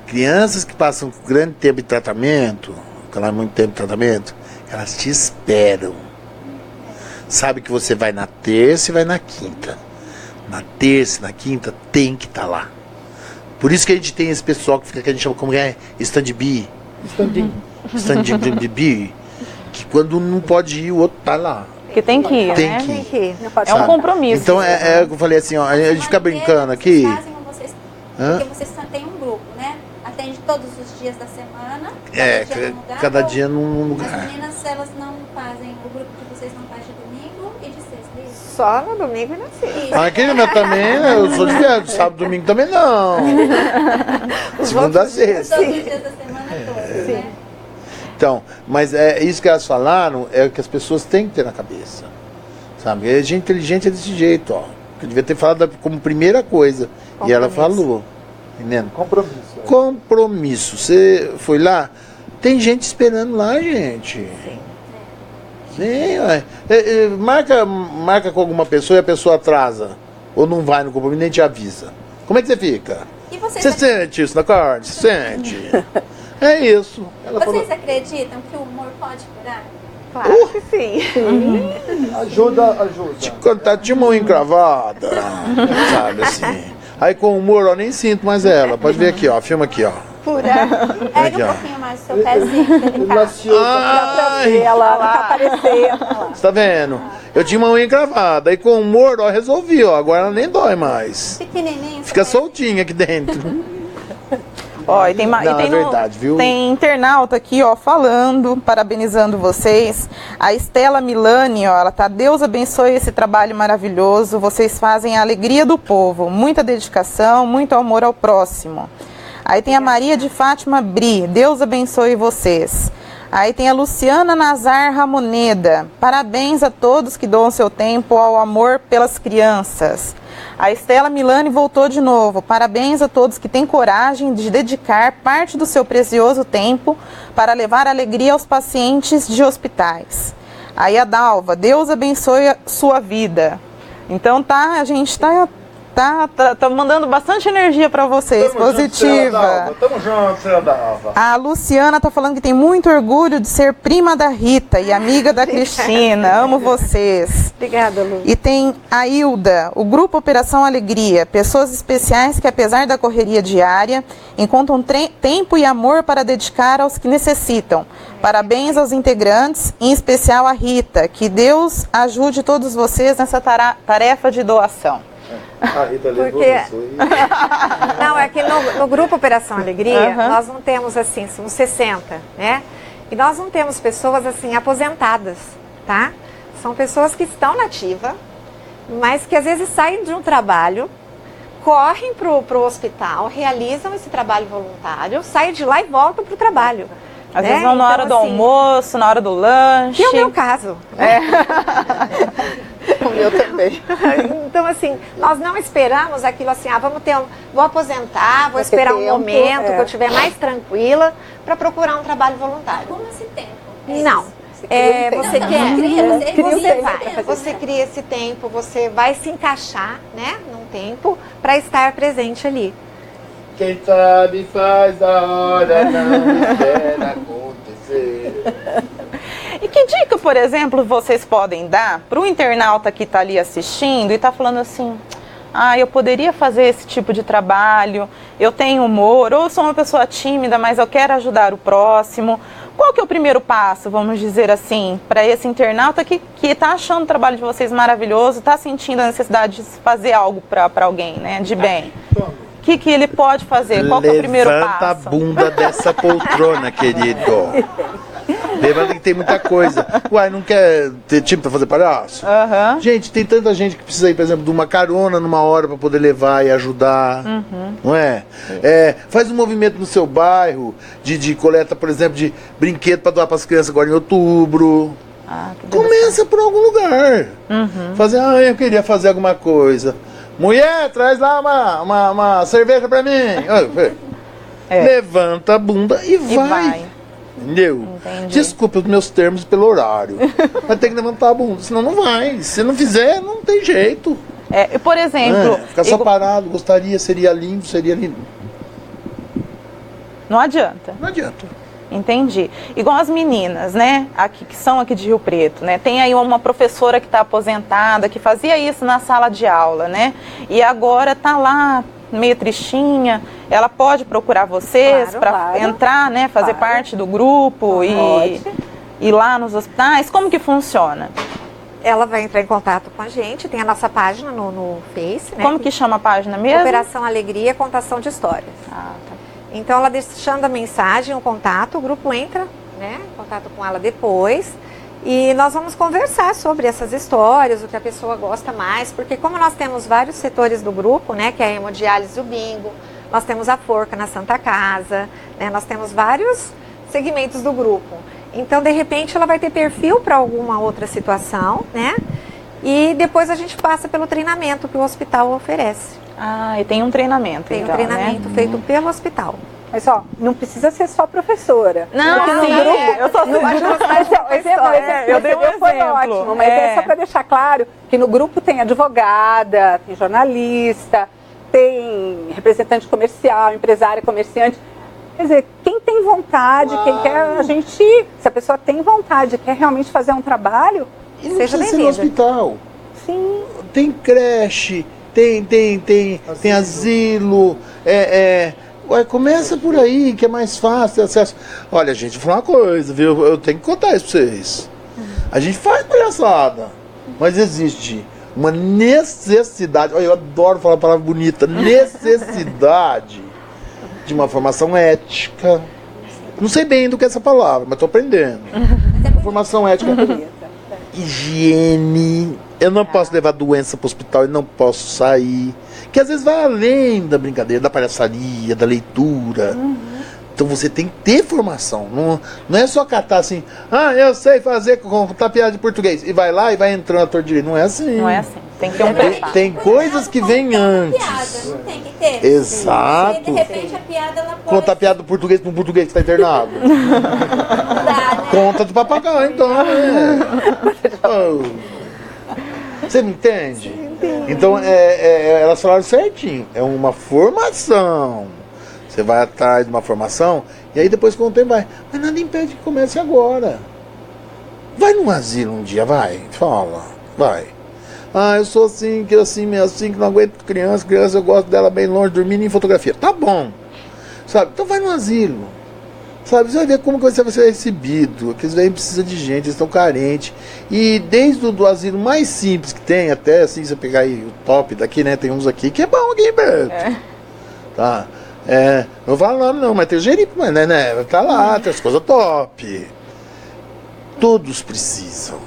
Crianças que passam grande tempo de tratamento, muito tempo de tratamento, elas te esperam. Sabe que você vai na terça e vai na quinta. Na terça e na quinta tem que estar lá. Por isso que a gente tem esse pessoal que gente chama como stand-by. Stand-by. Que quando não pode ir, o outro tá lá. Porque tem que ir, tem né? Que ir. Tem que ir. É um compromisso. Então é o que eu falei assim, ó, a gente fica brincando aqui. Porque vocês têm um grupo, né? Atende todos os dias da semana. Cada dia num lugar. As meninas, elas não fazem, o grupo de vocês não faz de domingo e de sexta, é isso? Só no domingo e na sexta. Aqui também, eu sou de viado, sábado, domingo também não. Segunda a sexta. Todos os dias da semana todos, né? Então, mas é isso que elas falaram, é o que as pessoas têm que ter na cabeça. Sabe? A gente inteligente é desse jeito, ó. Eu devia ter falado como primeira coisa. E ela falou. Entendendo? Compromisso. Compromisso. Você foi lá, tem gente esperando lá, gente. Sim, marca com alguma pessoa e a pessoa atrasa. Ou não vai no compromisso, nem te avisa. Como é que você fica? E vocês Você sente isso na carne? Você sente? É isso. Vocês acreditam que o humor pode curar? Claro que sim. Ajuda. Te contar, tinha uma unha encravada, sabe assim. Aí com humor, ó, nem sinto mais ela. Pode ver aqui, ó, filma aqui, ó. Pura. Aqui, Ergue um ó. pouquinho mais o seu pezinho delicado. Ai, Ela não tá aparecendo. você tá vendo? Eu tinha uma unha encravada, aí com humor, ó, resolvi, ó. Agora ela nem dói mais. Pequenininho. Fica seu soltinha aqui dentro. Ó, e tem, Não, é verdade, viu? Tem internauta aqui, ó, falando, parabenizando vocês. A Estela Milani, ó, ela tá, Deus abençoe esse trabalho maravilhoso. Vocês fazem a alegria do povo, muita dedicação, muito amor ao próximo. Aí tem a Maria de Fátima Bri, Deus abençoe vocês. Aí tem a Luciana Nazar Ramoneda, parabéns a todos que doam seu tempo ao amor pelas crianças. A Estela Milani voltou de novo, parabéns a todos que têm coragem de dedicar parte do seu precioso tempo para levar alegria aos pacientes de hospitais. Aí a Dalva, Deus abençoe a sua vida. Então a gente tá mandando bastante energia para vocês, positiva. Tamo junto, senhora Dalva. A Luciana tá falando que tem muito orgulho de ser prima da Rita e amiga da Cristina. Amo vocês. Obrigada, Lu. E tem a Hilda, o Grupo Operação Alegria, pessoas especiais que, apesar da correria diária, encontram tempo e amor para dedicar aos que necessitam. Parabéns aos integrantes, em especial a Rita. Que Deus ajude todos vocês nessa tarefa de doação. A Rita levou Porque... isso aí. Não, é que no Grupo Operação Alegria, nós não temos assim, uns 60, né? E nós não temos pessoas assim aposentadas, tá? São pessoas que estão na ativa, mas que às vezes saem de um trabalho, correm pro hospital, realizam esse trabalho voluntário, saem de lá e voltam pro trabalho. Às vezes vão na hora do almoço, na hora do lanche. Que é o meu caso. O meu também. Então, assim, nós não esperamos aquilo assim, vou aposentar, vou esperar um momento que eu estiver mais tranquila para procurar um trabalho voluntário. Como esse tempo? Não. Você cria esse tempo, você vai se encaixar, né, num tempo para estar presente ali. Quem sabe faz a hora, não espera acontecer. E que dica, por exemplo, vocês podem dar para o internauta que está ali assistindo e está falando assim, eu poderia fazer esse tipo de trabalho, eu tenho humor, ou sou uma pessoa tímida, mas eu quero ajudar o próximo. Qual que é o primeiro passo, vamos dizer assim, para esse internauta que está achando o trabalho de vocês maravilhoso, está sentindo a necessidade de fazer algo para alguém, né, de bem? O que ele pode fazer? Qual que é o primeiro passo? Levanta a bunda dessa poltrona, querido. Levanta que tem muita coisa. Uai, não quer ter time pra fazer palhaço? Gente, tem tanta gente que precisa ir, por exemplo, de uma carona numa hora pra poder levar e ajudar. Não é? Faz um movimento no seu bairro de coleta, por exemplo, de brinquedo pra doar pras crianças agora em outubro. Começa por algum lugar. Fazer, eu queria fazer alguma coisa. Mulher, traz lá uma cerveja pra mim. Levanta a bunda e vai. Entendeu? Entendi. Desculpa os meus termos pelo horário. Vai ter que levantar a bunda, senão não vai. Se não fizer, não tem jeito. Por exemplo... Ficar só parado, gostaria, seria lindo. Não adianta. Não adianta. Entendi. Igual as meninas, né, que são aqui de Rio Preto, né, tem aí uma professora que está aposentada, que fazia isso na sala de aula, né, e agora está lá meio tristinha, ela pode procurar vocês para entrar, né, fazer parte do grupo e ir lá nos hospitais? Como que funciona? Ela vai entrar em contato com a gente, tem a nossa página no Face, né? Como que chama a página mesmo? Operação Alegria, Contação de Histórias. Então, ela deixando a mensagem, o contato, o grupo entra, né, em contato com ela depois, e nós vamos conversar sobre essas histórias, o que a pessoa gosta mais, porque como nós temos vários setores do grupo, né, que é a hemodiálise e o bingo, nós temos a forca na Santa Casa, né, nós temos vários segmentos do grupo. Então, de repente, ela vai ter perfil para alguma outra situação, né, e depois a gente passa pelo treinamento que o hospital oferece. E tem um treinamento, Tem um treinamento feito pelo hospital. Mas não precisa ser só professora. Não, sim, eu só eu dei um exemplo. Foi ótimo, mas é só para deixar claro que no grupo tem advogada, tem jornalista, tem representante comercial, empresária, comerciante. Quer dizer, quem tem vontade, quem quer, a gente, se a pessoa tem vontade, quer realmente fazer um trabalho, E não seja precisa ser no bem-vinda. hospital. Sim. Tem creche, tem asilo. Ué, começa por aí, que é mais fácil ter acesso. Olha, gente, vou falar uma coisa, viu? Eu tenho que contar isso pra vocês. A gente faz palhaçada, mas existe uma necessidade. Olha, eu adoro falar a palavra bonita. Necessidade de uma formação ética. Não sei bem do que é essa palavra, mas tô aprendendo. Formação ética. Higiene. Eu não posso levar doença para o hospital e não posso sair. Que às vezes vai além da brincadeira, da palhaçaria, da leitura. Então você tem que ter formação. Não é só catar assim, eu sei fazer contar piada de português. E vai lá e vai entrando ator direito. Não é assim. Não é assim. Tem que ter um preparo. Tem coisas que vêm antes. Piada, não tem que ter. Exato. Se de repente a piada ela pode... Contar piada do português para um português que está internado. Dá, né? Conta do papagaio, então. Você me entende? Então, elas falaram certinho. É uma formação. Você vai atrás de uma formação e aí depois com o tempo vai. Mas nada impede que comece agora. Vai num asilo um dia, vai. Fala. Vai. Eu sou assim, que não aguento criança eu gosto dela bem longe, dormindo em fotografia. Tá bom. Sabe? Então vai no asilo. Sabe? Você vai ver como que você vai ser recebido. Porque eles vêm precisam de gente, eles estão carentes. E desde o asilo mais simples que tem, até assim, você pegar aí o top daqui, né? Tem uns aqui que é bom aqui, Beto. Tá? Não vou falar nome não, mas tem o Jerico, mas né? Tá lá, tem as coisas top. Todos precisam.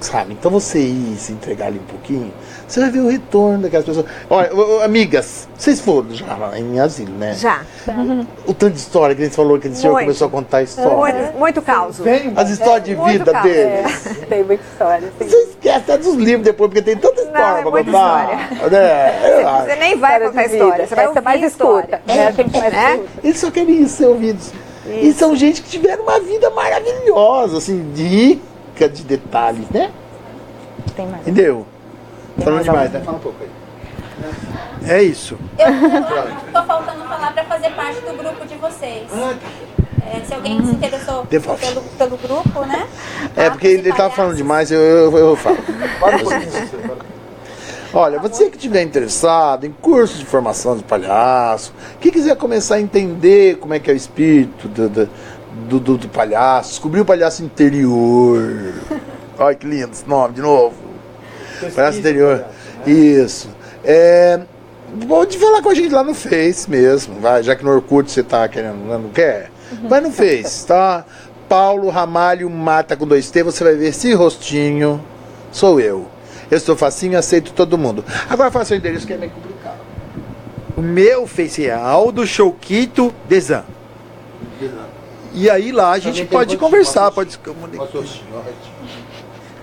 Sabe? Então você ir se entregar ali um pouquinho, você vai ver o retorno daquelas pessoas. Olha, amigas, vocês foram já lá em asilo, né? Já. O tanto de história que a gente falou, que a senhor começou a contar a história. Muito caos. As histórias de muito vida caos. deles. Tem muita história. Sim. Você esquece até dos livros depois, porque tem tanta história pra muita contar. Né? Você nem vai contar a história, você vai Essa ouvir mais a história. escuta. É a gente mais escuta. Eles só querem ser ouvidos. E são gente que tiveram uma vida maravilhosa, assim, rica de detalhes, né? Tem mais. Entendeu? Falando mais demais, algum? né? Fala um pouco aí. É isso. Eu tô faltando falar para fazer parte do grupo de vocês. Se alguém se interessou Devolve. pelo grupo, né? Porque ele tá falando demais, eu falo. Olha, você que estiver interessado em cursos de formação de palhaço, que quiser começar a entender como é que é o espírito do palhaço, descobrir o palhaço interior. Olha que lindo esse nome, de novo. Palhaço interior. Isso. Pode falar com a gente lá no Face mesmo, vai, já que no Orkut você tá querendo, não quer? Vai no Face, tá? Paulo Ramalho Mata com 2T, você vai ver esse rostinho, sou eu. Eu estou facinho, aceito todo mundo. Agora faça o endereço que é meio complicado. O meu Face é Aldo Chouquito Desan. E aí lá a gente pode conversar, pode se comunicar.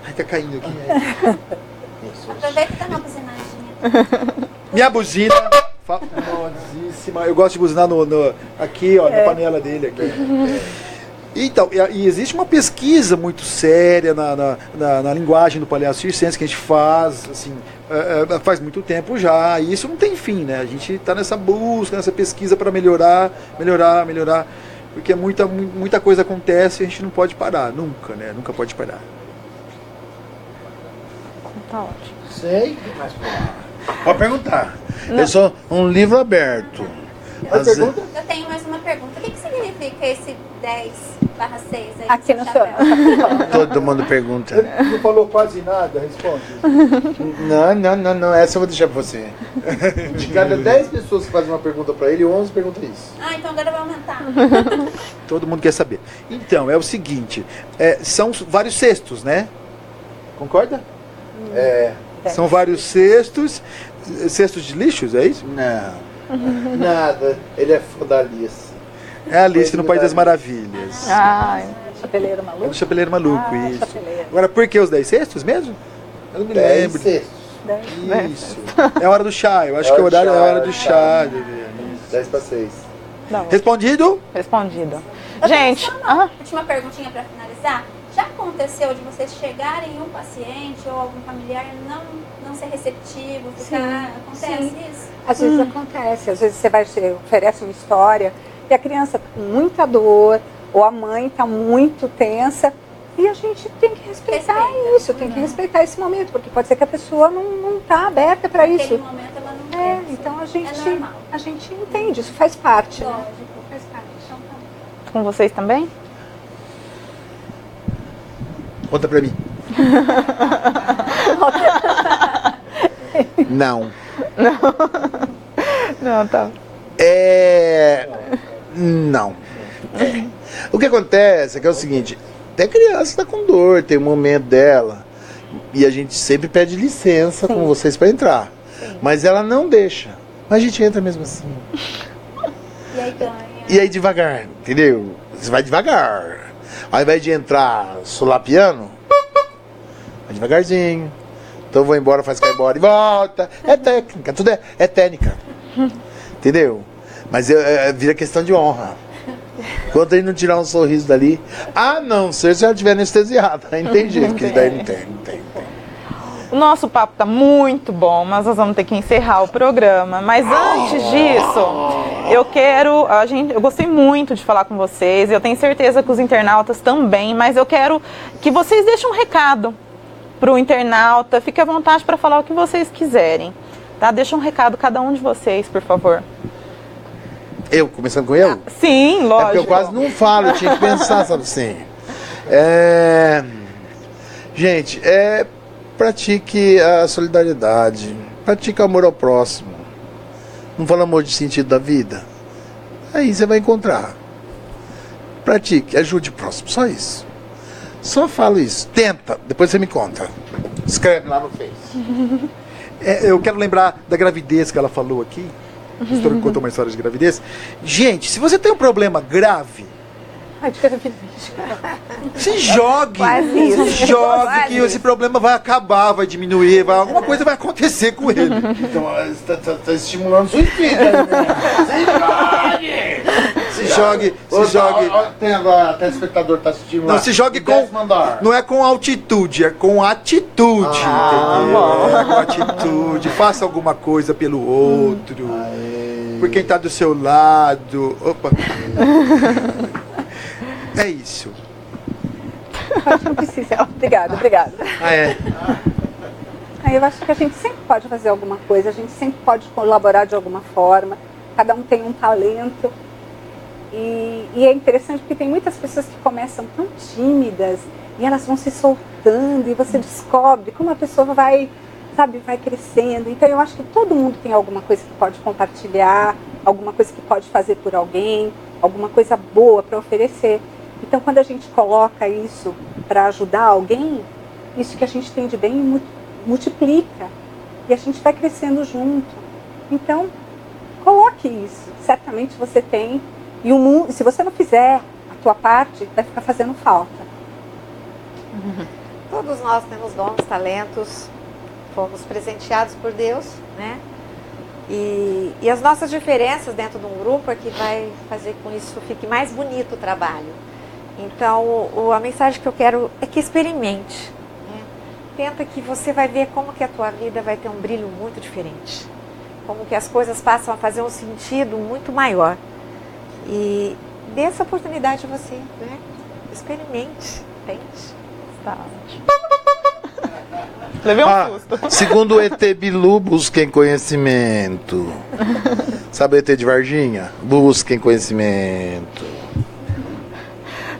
Ai, tá caindo aqui. Aproveita e dá uma buzinadinha. Minha buzina. Famosíssima. Eu gosto de buzinar aqui, ó, na panela dele aqui. Então, e existe uma pesquisa muito séria na linguagem do palhaço circense que a gente faz, assim, faz muito tempo já, e isso não tem fim, né? A gente está nessa busca, nessa pesquisa para melhorar, porque muita coisa acontece e a gente não pode parar, nunca, né? Nunca pode parar. Tá ótimo. Sei. Pode perguntar. Eu sou um livro aberto. Eu tenho mais uma pergunta. O que significa esse 10/6 aí? Aqui no seu. Todo mundo pergunta. Não falou quase nada, responde. Não. Essa eu vou deixar pra você. De cada 10 pessoas que fazem uma pergunta pra ele, 11 perguntam isso. Então agora vai aumentar. Todo mundo quer saber. Então, é o seguinte, são vários cestos, né? Concorda? São vários cestos de lixos, é isso? Não. Nada. Ele é fã da Alice. É a Alice no País das Maravilhas. Chapeleiro É maluco? do Chapeleiro Maluco, isso. Chapeleiro. Agora, por que os 10 cestos mesmo? Eu não me 10 lembro. cestos. Isso. É a hora do chá, eu acho que o horário é a hora do chá. 10 para 6. Respondido? Respondido. Eu Gente, tenho só uma última perguntinha para finalizar. Já aconteceu de vocês chegarem em um paciente ou algum familiar não ser receptivo, ficar... Acontece isso? Às vezes acontece, às vezes você oferece uma história E a criança está com muita dor, ou a mãe está muito tensa, e a gente tem que respeitar isso, tem que respeitar esse momento, porque pode ser que a pessoa não está aberta para isso. Naquele momento ela não quer. Então a gente entende, isso faz parte. Né? Faz parte. Então, tá. Com vocês também? Conta pra mim. Não. Não, tá. Não. O que acontece é que é o seguinte, até criança tá com dor, tem um momento dela. E a gente sempre pede licença com vocês pra entrar. Mas ela não deixa. Mas a gente entra mesmo assim. E aí ganha. E aí devagar, entendeu? Você vai devagar. Ao invés de entrar solapiano, vai devagarzinho. Então eu vou embora, faz cair embora e volta. É técnica, tudo é técnica. Entendeu? Mas vira questão de honra. Enquanto ele não tirar um sorriso dali, a não ser se ela estiver anestesiada. Aí não tem jeito, porque daí não tem. O nosso papo tá muito bom, mas nós vamos ter que encerrar o programa. Mas antes disso, eu gostei muito de falar com vocês. Eu tenho certeza que os internautas também, mas eu quero que vocês deixem um recado pro internauta. Fique à vontade para falar o que vocês quiserem, tá? Deixa um recado cada um de vocês, por favor. Eu, começando com eu? Sim, lógico. É porque eu quase não falo, eu tinha que pensar, sabe assim. Gente, pratique a solidariedade, pratique o amor ao próximo. Não fala amor de sentido da vida? Aí você vai encontrar. Pratique, ajude o próximo, só isso. Só falo isso, tenta, depois você me conta. Escreve lá no Face. Eu quero lembrar da gravidez que ela falou aqui. Contou uma história de gravidez. Gente, se você tem um problema grave, se jogue. Que esse problema vai acabar, vai diminuir, alguma coisa vai acontecer com ele. Então, tá estimulando suicídio, né? Se jogue. Tem agora, até o espectador tá assistindo lá. Não, se jogue com. Não é com altitude, é com atitude. Entendeu? É com atitude. Faça alguma coisa pelo outro. Por quem tá do seu lado. Opa. É isso. Não precisa. Obrigada. Eu acho que a gente sempre pode fazer alguma coisa, a gente sempre pode colaborar de alguma forma. Cada um tem um talento. E é interessante porque tem muitas pessoas que começam tão tímidas e elas vão se soltando e você descobre como a pessoa vai crescendo. Então eu acho que todo mundo tem alguma coisa que pode compartilhar, alguma coisa que pode fazer por alguém, alguma coisa boa para oferecer. Então quando a gente coloca isso para ajudar alguém, isso que a gente tem de bem multiplica e a gente vai crescendo junto. Então coloque isso, certamente você tem. E o mundo, se você não fizer a tua parte, vai ficar fazendo falta. Todos nós temos dons, talentos, fomos presenteados por Deus, né? E as nossas diferenças dentro de um grupo é que vai fazer com isso fique mais bonito o trabalho. Então, a mensagem que eu quero é que experimente. Né? Tenta que você vai ver como que a tua vida vai ter um brilho muito diferente. Como que as coisas passam a fazer um sentido muito maior. E dê essa oportunidade a você, né? Experimente, tente. Tá ótimo. Levei um susto. Segundo o ET Bilu, busquem conhecimento. Sabe o ET de Varginha? Busquem conhecimento.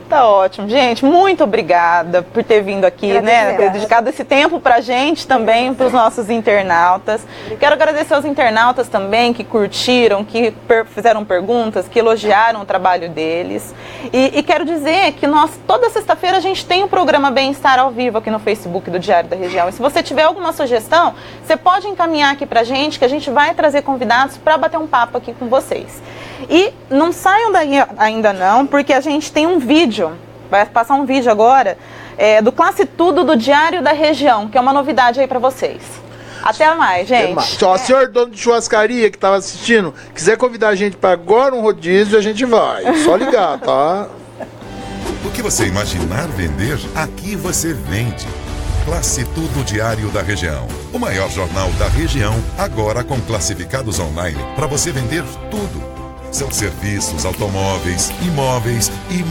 Tá ótimo. Gente, muito obrigada por ter vindo aqui, né? Ter dedicado esse tempo pra gente também, pros nossos internautas. Quero agradecer aos internautas também que curtiram, que fizeram perguntas, que elogiaram o trabalho deles. E quero dizer que toda sexta-feira, a gente tem o programa Bem-Estar ao vivo aqui no Facebook do Diário da Região. E se você tiver alguma sugestão, você pode encaminhar aqui pra gente, que a gente vai trazer convidados para bater um papo aqui com vocês. E não saiam daí ainda não, porque a gente tem um vídeo, vai passar um vídeo agora, do Classe Tudo do Diário da Região, que é uma novidade aí pra vocês. Até mais, gente. Só o senhor dono de churrascaria que estava assistindo, quiser convidar a gente para agora um rodízio, a gente vai. Só ligar, tá? O que você imaginar vender, aqui você vende. Classe Tudo Diário da Região. O maior jornal da região, agora com classificados online para você vender tudo. São serviços, automóveis, imóveis e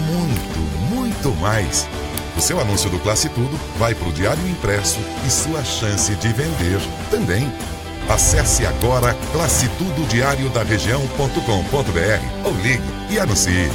muito mais. O seu anúncio do Classe Tudo vai para o Diário Impresso e sua chance de vender também. Acesse agora classetudodiariodaregião.com.br ou ligue e anuncie.